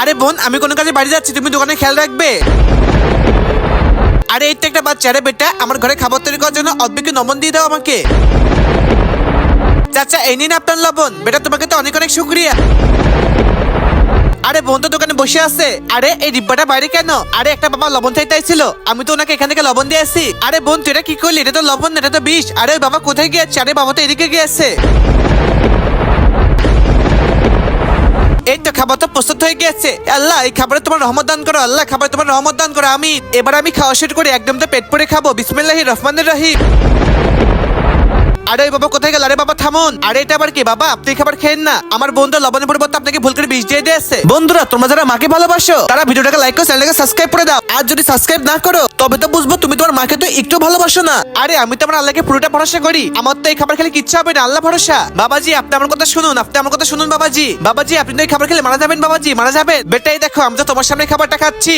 আরে বোন, আমি কোনো কাজে বাড়ি যাচ্ছি, তুমি দোকানে খেয়াল রাখবে। আরে এই তো একটা বাচ্চা। আরে বেটা, আমার ঘরে খাবার তৈরি করার জন্য অদ্বিকে নমন দিয়ে দাও আমাকে। চাচা, এই নিন আপনার লবণ। বেটা, তোমাকে তো অনেক অনেক শুক্রিয়া। আরে বোন তো দোকানে বসে আছে। আরে এই ডিব্বাটা বাইরে কেন? আরে একটা বাবা লবণ চাইছিল, আমি তো ওনাকে এখান থেকে লবণ দিয়ে আসি। আরে বোন, তুই এটা কি করলি? এটা তো লবণ না, এটা তো বিষ। আরে ওই বাবা কোথায় গিয়েছে? আরে বাবা তো এদিকে গিয়েছে। এই তো খাবার তো প্রস্তুত হয়ে গেছে। আল্লাহ, এই খাবারে তোমার রহমত দান করো। আল্লাহ, খাবারে তোমার রহমত দান করো। এবার আমি খাওয়া শুরু করি। একদম তো পেট ভরে খাবো। বিসমিল্লাহির রহমানির রহিম। আরে ওই বাবা কোথায় গেল? আরে বাবা থামুন। আরে এটা আবার কি বাবা? আপনি খাবার খেয়েন না। আমার বন্ধু লবণের পরিবর্তে আপনাকে ভুল করে বিষ দিয়ে দিয়েছে। বন্ধুরা, তোমরা যারা মাকে ভালোবাসো তারা ভিডিওটাকে লাইক করো, চ্যানেলটাকে সাবস্ক্রাইব করে দাও। আর যদি সাবস্ক্রাইব না করো তবে তো বুঝবো তুমি তোমার মাকে তো একটু ভালোবাসো না। আরে আমি তো আমার আল্লাহকে পুরোটা ভরসা করি। আমার তো এই খাবার খেলে কিচ্ছু হবে না, আল্লাহ ভরসা। বাবাজি, আপনি আমার কথা শুনুন, বাবাজি। বাবাজি, আপনি তো এই খাবার খেলে মারা যাবেন। বাবাজি, মারা যাবেন। বেটা, এই দেখো, আমি তো তোমার সামনে খাবারটা খাচ্ছি।